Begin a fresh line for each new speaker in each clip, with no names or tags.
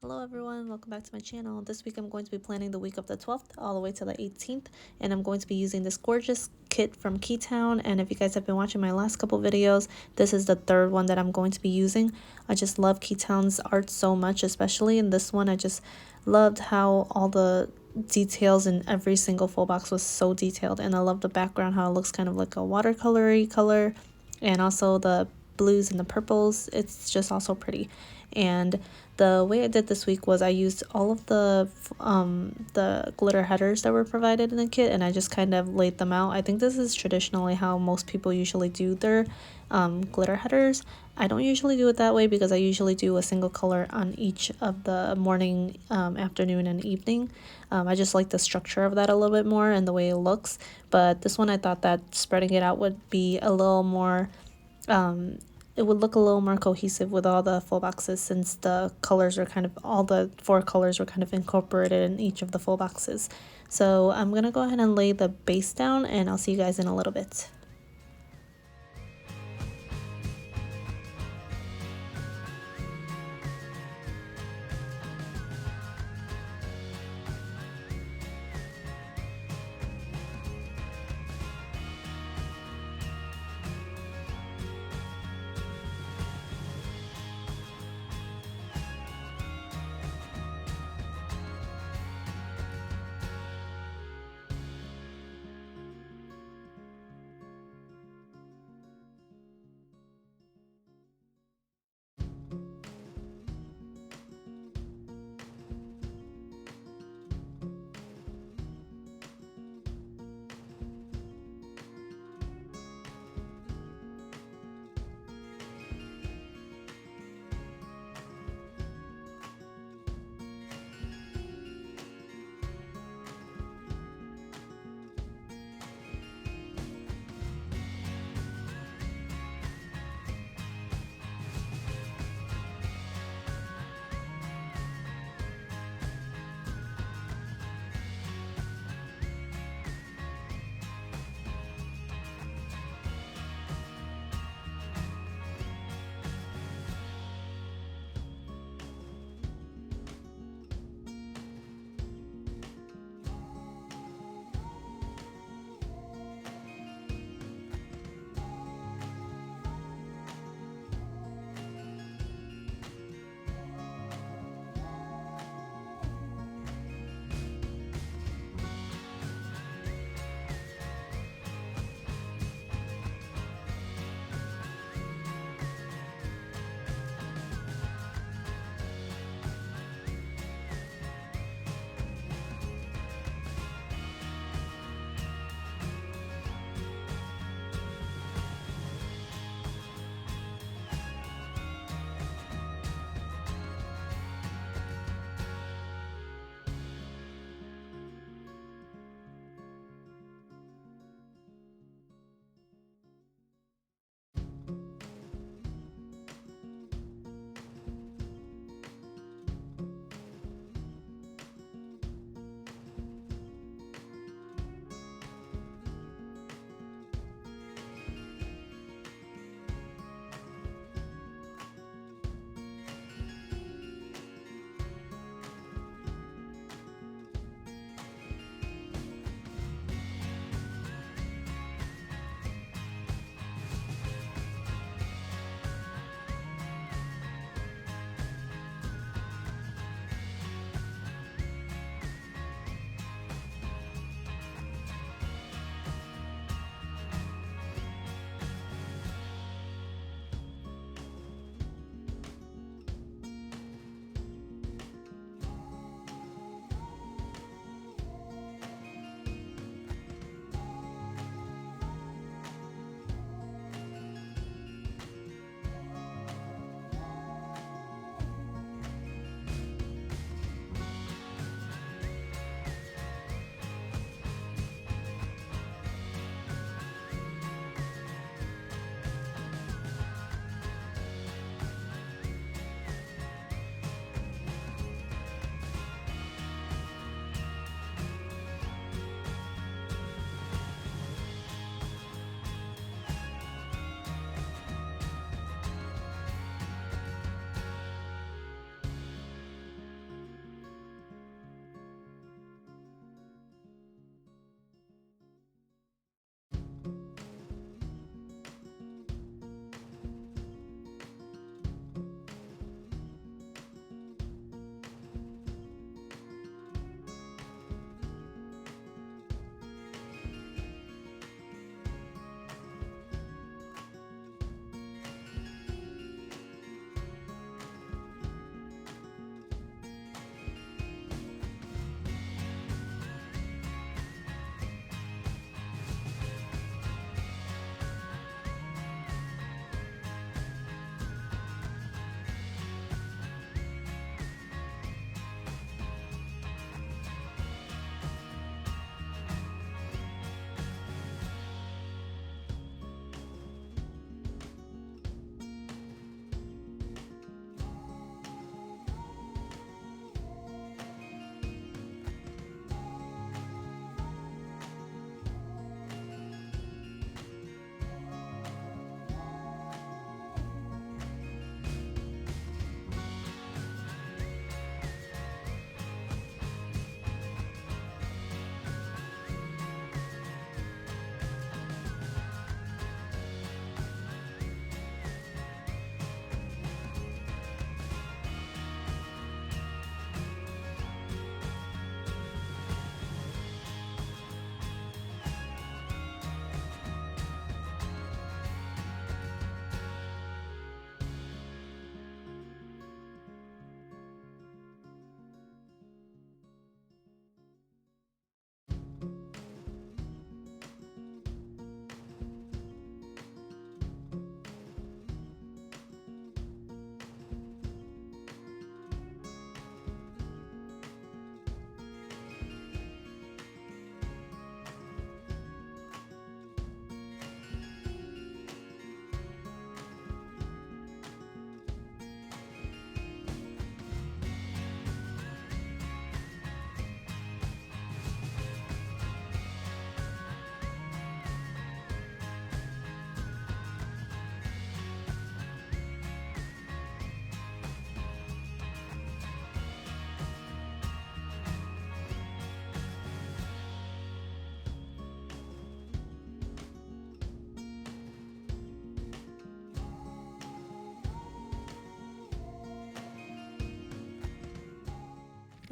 Hello everyone, welcome back to my channel. This week I'm going to be planning the week of the 12th all the way to the 18th, and I'm going to be using this gorgeous kit from Keatown. And if you guys have been watching my last couple videos, this is the third one that I'm going to be using. I just love Keatown's art so much, especially in this one. I just loved how all the details in every single full box was so detailed, and I love the background, how it looks kind of like a watercolory color, and also the blues and the purples. It's just also pretty. And the way I did this week was I used all of the glitter headers that were provided in the kit, and I just kind of laid them out. I think this is traditionally how most people usually do their glitter headers. I don't usually do it that way because I usually do a single color on each of the morning, afternoon, and evening. I just like the structure of that a little bit more and the way it looks. But this one, I thought that spreading it out would be a little more it would look a little more cohesive with all the full boxes, since the colors are kind of, all the four colors were kind of incorporated in each of the full boxes. So I'm gonna go ahead and lay the base down, and I'll see you guys in a little bit.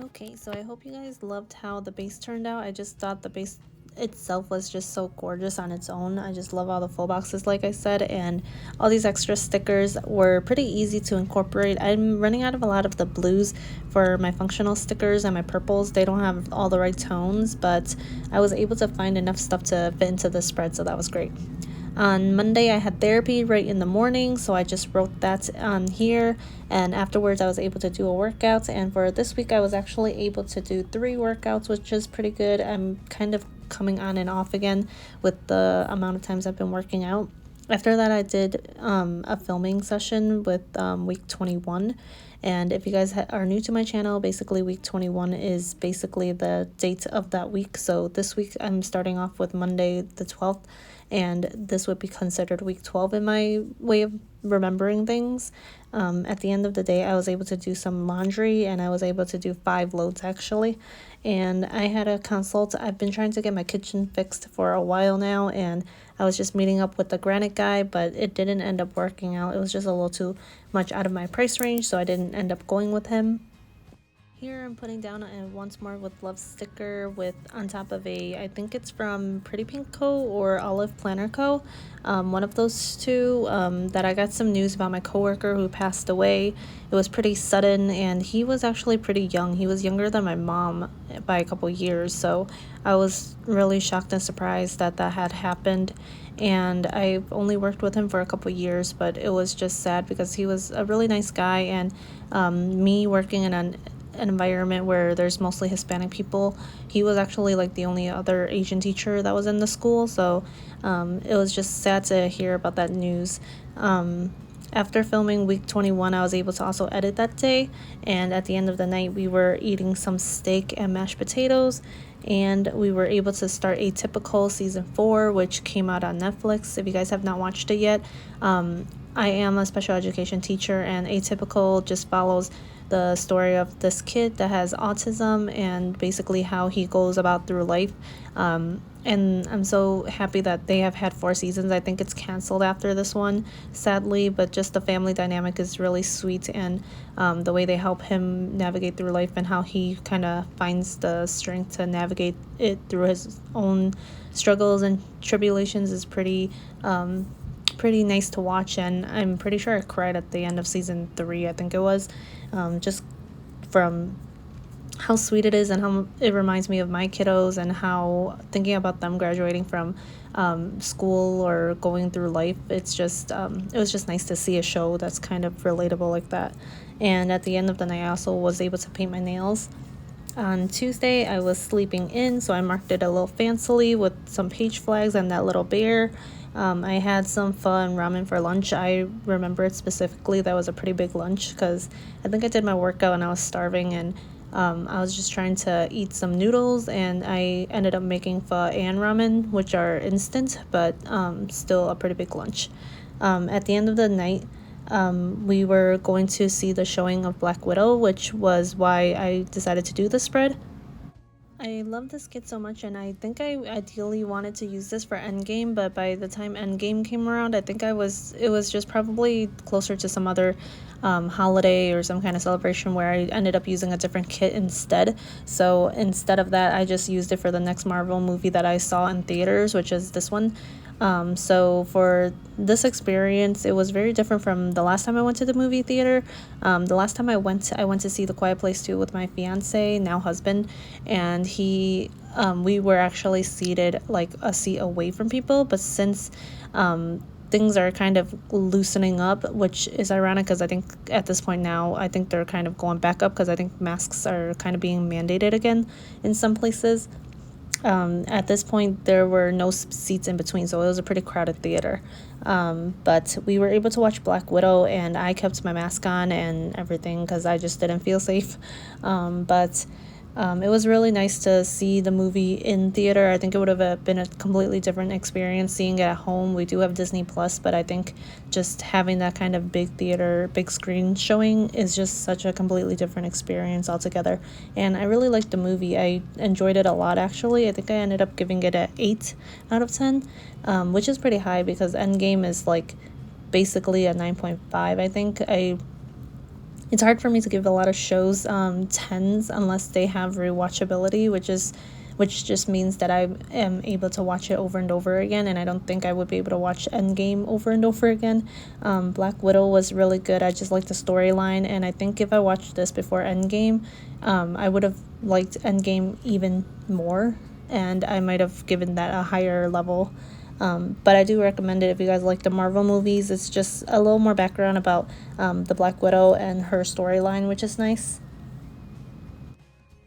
Okay, so I hope you guys loved how the base turned out. I just thought the base itself was just so gorgeous on its own. I just love all the full boxes, like I said, and all these extra stickers were pretty easy to incorporate. I'm running out of a lot of the blues for my functional stickers, and my purples, they don't have all the right tones, but I was able to find enough stuff to fit into the spread, so that was great. On Monday, I had therapy right in the morning, so I just wrote that on here, and afterwards I was able to do a workout. And for this week, I was actually able to do 3 workouts, which is pretty good. I'm kind of coming on and off again with the amount of times I've been working out. After that, I did a filming session with week 21. And if you guys are new to my channel, basically week 21 is basically the date of that week. So this week I'm starting off with Monday the 12th, and this would be considered week 12 in my way of remembering things. At the end of the day, I was able to do some laundry, and I was able to do 5 loads actually. And I had a consult. I've been trying to get my kitchen fixed for a while now, and I was just meeting up with the granite guy, but it didn't end up working out. It was just a little too much out of my price range, so I didn't end up going with him. Here I'm putting down a Once More with Love sticker with on top of I think it's from Pretty Pink Co. or Olive Planner Co. One of those two, that I got some news about my coworker who passed away. It was pretty sudden, and he was actually pretty young. He was younger than my mom by a couple years, so I was really shocked and surprised that that had happened. And I've only worked with him for a couple years, but it was just sad because he was a really nice guy, and me working in an environment where there's mostly Hispanic people, he was actually like the only other Asian teacher that was in the school, so it was just sad to hear about that news. After filming week 21, I was able to also edit that day, and at the end of the night we were eating some steak and mashed potatoes, and we were able to start Atypical season 4, which came out on Netflix. If you guys have not watched it yet, I am a special education teacher, and Atypical just follows the story of this kid that has autism and basically how he goes about through life. And I'm so happy that they have had 4 seasons. I think it's canceled after this one, sadly, but just the family dynamic is really sweet, and the way they help him navigate through life and how he kind of finds the strength to navigate it through his own struggles and tribulations is pretty nice to watch. And I'm pretty sure I cried at the end of season 3, I think it was, just from how sweet it is and how it reminds me of my kiddos, and how thinking about them graduating from school or going through life, it's just it was just nice to see a show that's kind of relatable like that. And at the end of the night, I also was able to paint my nails. On Tuesday, I was sleeping in, so I marked it a little fancily with some page flags and that little bear. I had some pho and ramen for lunch. I remember it specifically. That was a pretty big lunch because I think I did my workout and I was starving, and I was just trying to eat some noodles, and I ended up making pho and ramen, which are instant, but still a pretty big lunch. At the end of the night, we were going to see the showing of Black Widow, which was why I decided to do the spread. I love this kit so much, and I think I ideally wanted to use this for Endgame, but by the time Endgame came around, I think it was just probably closer to some other holiday or some kind of celebration where I ended up using a different kit instead. So instead of that, I just used it for the next Marvel movie that I saw in theaters, which is this one. So for this experience, it was very different from the last time I went to the movie theater. The last time I went to see The Quiet Place 2 with my fiance, now husband, and we were actually seated like a seat away from people, but since things are kind of loosening up, which is ironic because I think at this point now, I think they're kind of going back up because I think masks are kind of being mandated again in some places. At this point, there were no seats in between, so it was a pretty crowded theater. But we were able to watch Black Widow, and I kept my mask on and everything because I just didn't feel safe. But it was really nice to see the movie in theater. I think it would have been a completely different experience seeing it at home. We do have Disney Plus, but I think just having that kind of big theater, big screen showing is just such a completely different experience altogether. And I really liked the movie. I enjoyed it a lot, actually. I think I ended up giving it an 8 out of 10, which is pretty high because Endgame is like basically a 9.5, I think. It's hard for me to give a lot of shows 10s unless they have rewatchability, which just means that I am able to watch it over and over again, and I don't think I would be able to watch Endgame over and over again. Black Widow was really good. I just liked the storyline, and I think if I watched this before Endgame, I would have liked Endgame even more, and I might have given that a higher level. But I do recommend it if you guys like the Marvel movies. It's just a little more background about the Black Widow and her storyline, which is nice.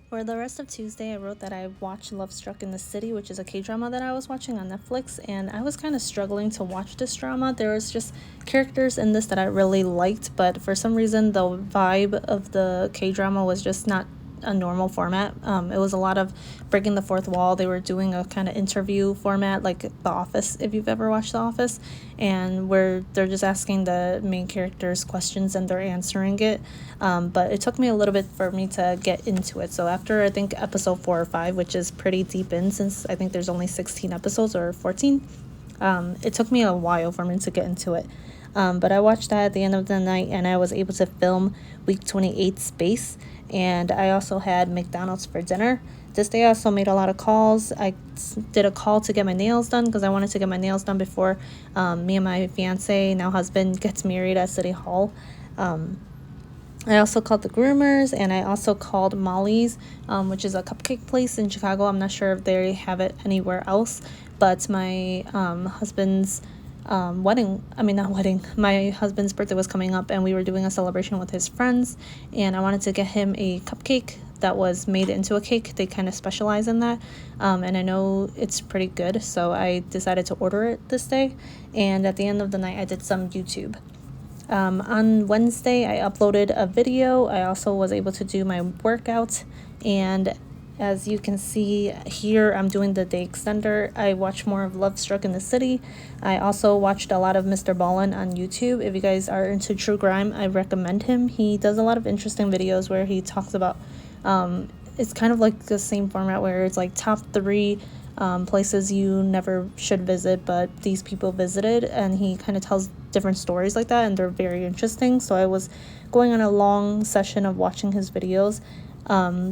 For the rest of Tuesday, I wrote that I watched Love Struck in the City, which is a K-drama that I was watching on Netflix, and I was kind of struggling to watch this drama. There was just characters in this that I really liked, but for some reason the vibe of the K-drama was just not a normal format. It was a lot of breaking the fourth wall. They were doing a kind of interview format like The Office, if you've ever watched The Office, and where they're just asking the main characters questions and they're answering it. But it took me a little bit for me to get into it. So after I think episode 4 or 5, which is pretty deep in, since I think there's only 16 episodes or 14, it took me a while for me to get into it. But I watched that at the end of the night, and I was able to film week 28 Space, and I also had McDonald's for dinner. This day I also made a lot of calls. I did a call to get my nails done because I wanted to get my nails done before me and my fiance, now husband, gets married at City Hall. I also called the groomers, and I also called Molly's, which is a cupcake place in Chicago. I'm not sure if they have it anywhere else, but my husband's my husband's birthday was coming up, and we were doing a celebration with his friends, and I wanted to get him a cupcake that was made into a cake. They kind of specialize in that, and I know it's pretty good, so I decided to order it this day. And at the end of the night, I did some YouTube. On Wednesday, I uploaded a video. I also was able to do my workout, and as you can see here, I'm doing the day extender. I watched more of Love Struck in the City. I also watched a lot of Mr. Ballin on YouTube. If you guys are into true crime, I recommend him. He does a lot of interesting videos where he talks about, it's kind of like the same format where it's like top 3 places you never should visit, but these people visited, and he kind of tells different stories like that, and they're very interesting. So I was going on a long session of watching his videos.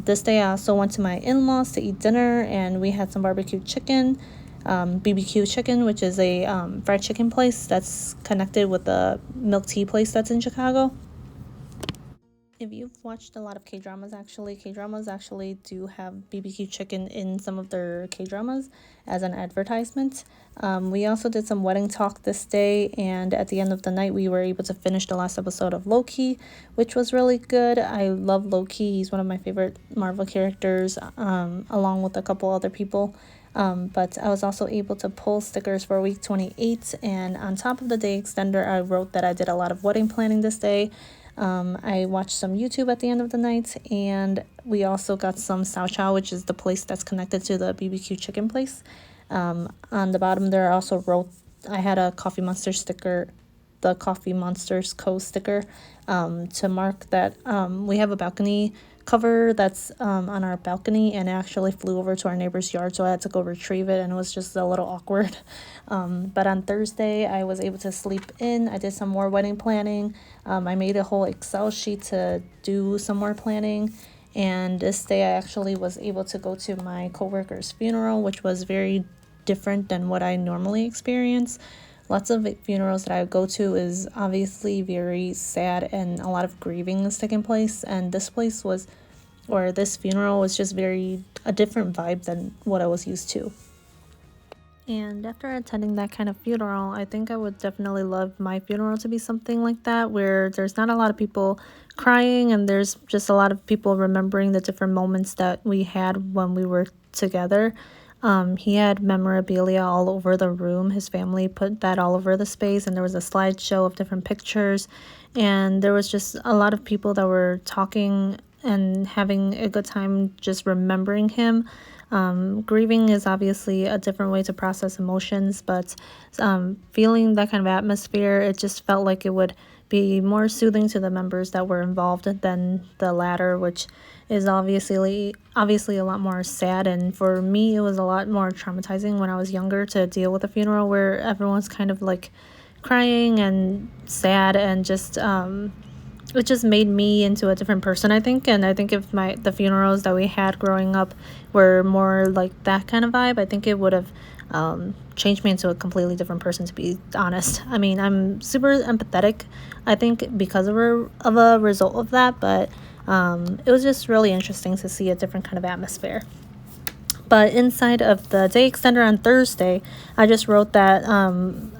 This day I also went to my in-laws to eat dinner, and we had some barbecue chicken, BBQ chicken, which is a fried chicken place that's connected with a milk tea place that's in Chicago. If you've watched a lot of K-dramas actually do have BBQ chicken in some of their K-dramas as an advertisement. We also did some wedding talk this day, and at the end of the night, we were able to finish the last episode of Loki, which was really good. I love Loki. He's one of my favorite Marvel characters, along with a couple other people. But I was also able to pull stickers for week 28, and on top of the day extender, I wrote that I did a lot of wedding planning this day. I watched some YouTube at the end of the night, and we also got some Sao Chow, which is the place that's connected to the BBQ chicken place. On the bottom there, I also wrote, I had a Coffee Monster sticker, the Coffee Monsters Co. sticker, to mark that we have a balcony cover that's on our balcony, and it actually flew over to our neighbor's yard, so I had to go retrieve it, and it was just a little awkward. But on Thursday, I was able to sleep in. I did some more wedding planning. I made a whole Excel sheet to do some more planning, and this day I actually was able to go to my coworker's funeral, which was very different than what I normally experience. Lots of funerals that I go to is obviously very sad, and a lot of grieving is taking place, and this funeral was just a different vibe than what I was used to. And after attending that kind of funeral, I think I would definitely love my funeral to be something like that, where there's not a lot of people crying, and there's just a lot of people remembering the different moments that we had when we were together. He had memorabilia all over the room. His family put that all over the space, and there was a slideshow of different pictures, and there was just a lot of people that were talking and having a good time just remembering him. Grieving is obviously a different way to process emotions, but feeling that kind of atmosphere, it just felt like it would be more soothing to the members that were involved than the latter, which is obviously a lot more sad. And for me, it was a lot more traumatizing when I was younger to deal with a funeral where everyone's kind of like crying and sad and just it just made me into a different person, I think. And I think if the funerals that we had growing up were more like that kind of vibe, I think it would have changed me into a completely different person, to be honest. I mean, I'm super empathetic, I think, because of a result of that, but it was just really interesting to see a different kind of atmosphere. But inside of the day extender on Thursday, I just wrote that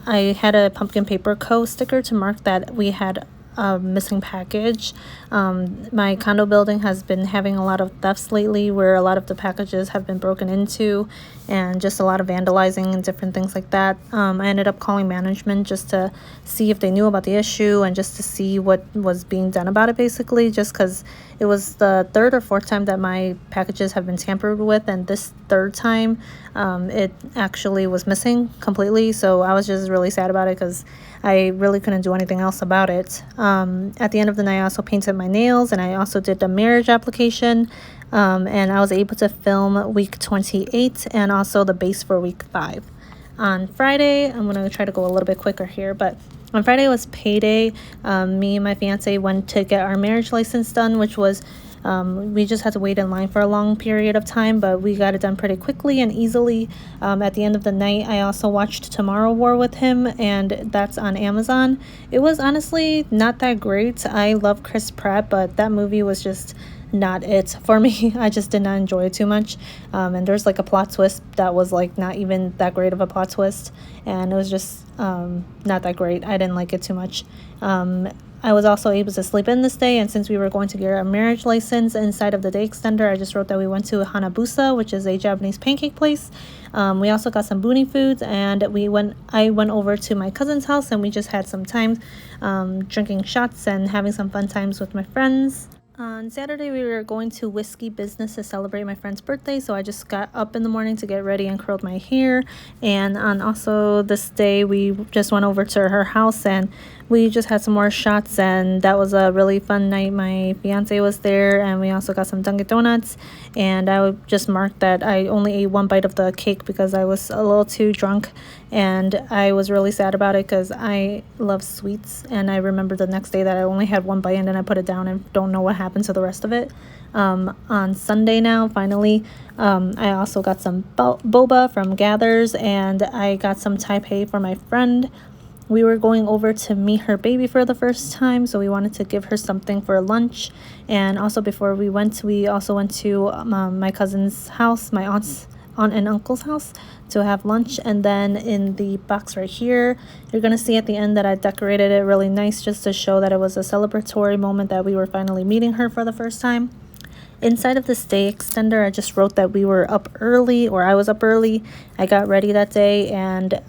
I had a Pumpkin Paper Co. sticker to mark that we had a missing package. My condo building has been having a lot of thefts lately, where a lot of the packages have been broken into and just a lot of vandalizing and different things like that. I ended up calling management just to see if they knew about the issue and just to see what was being done about it, basically, just because it was the third or fourth time that my packages have been tampered with, and this third time it actually was missing completely. So I was just really sad about it because I really couldn't do anything else about it. At the end of the night, I also painted my nails, and I also did the marriage application, and I was able to film week 28 and also the base for week 5. On Friday, I'm going to try to go a little bit quicker here, but on Friday was payday. Me and my fiance went to get our marriage license done, which was we just had to wait in line for a long period of time, but we got it done pretty quickly and easily. At the end of the night, I also watched Tomorrow War with him, and that's on Amazon. It was honestly not that great. I love Chris Pratt, but that movie was just not it for me. I just did not enjoy it too much, and there's like a plot twist that was like not even that great of a plot twist, and it was just not that great. I didn't like it too much. I was also able to sleep in this day, and since we were going to get our marriage license inside of the day extender, I just wrote that we went to Hanabusa, which is a Japanese pancake place. We also got some boonie foods, and I went over to my cousin's house, and we just had some time drinking shots and having some fun times with my friends. On Saturday, we were going to Whiskey Business to celebrate my friend's birthday, so I just got up in the morning to get ready and curled my hair. And on also this day, we just went over to her house and we just had some more shots, and that was a really fun night. My fiance was there, and we also got some Dunkin' Donuts, and I would just mark that I only ate one bite of the cake because I was a little too drunk, and I was really sad about it because I love sweets, and I remember the next day that I only had one bite and then I put it down and don't know what happened to the rest of it. On Sunday now, finally, I also got some boba from Gathers, and I got some Taipei for my friend. We were going over to meet her baby for the first time, so we wanted to give her something for lunch. And also before we also went to my cousin's house, my aunt and uncle's house, to have lunch. And then in the box right here, you're gonna see at the end that I decorated it really nice just to show that it was a celebratory moment that we were finally meeting her for the first time. Inside of this day extender, I just wrote that we were up early, or I was up early. I got ready that day, and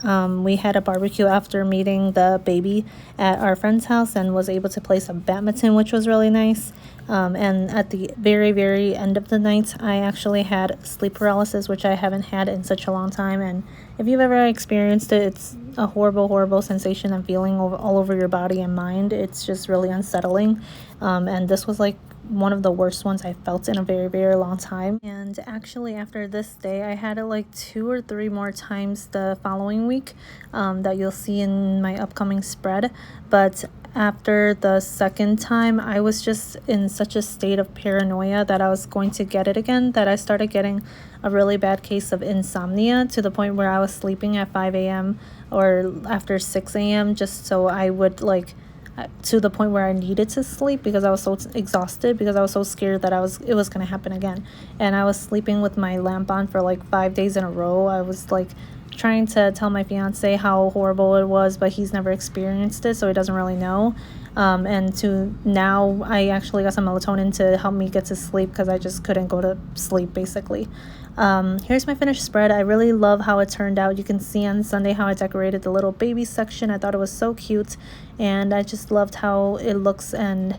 we had a barbecue after meeting the baby at our friend's house, and was able to play some badminton, which was really nice. And at the very, very end of the night, I actually had sleep paralysis, which I haven't had in such a long time. And if you've ever experienced it, it's a horrible, horrible sensation and feeling all over your body and mind. It's just really unsettling. And this was like one of the worst ones I felt in a very, very long time. And actually after this day, I had it like 2 or 3 more times the following week that you'll see in my upcoming spread. But after the second time, I was just in such a state of paranoia that I was going to get it again, that I started getting a really bad case of insomnia, to the point where I was sleeping at 5 a.m. or after 6 a.m. just so I would to the point where I needed to sleep because I was so exhausted, because I was so scared that it was going to happen again. And I was sleeping with my lamp on for like 5 days in a row. I was like trying to tell my fiance how horrible it was, but he's never experienced it, so he doesn't really know. And to now, I actually got some melatonin to help me get to sleep because I just couldn't go to sleep, basically. Here's my finished spread. I really love how it turned out. You can see on Sunday how I decorated the little baby section. I thought it was so cute, and I just loved how it looks, and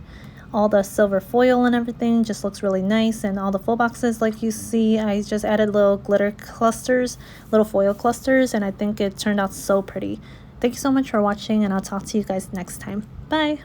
all the silver foil and everything just looks really nice. And all the full boxes, like you see, I just added little glitter clusters, little foil clusters, and I think it turned out so pretty. Thank you so much for watching, and I'll talk to you guys next time. Bye!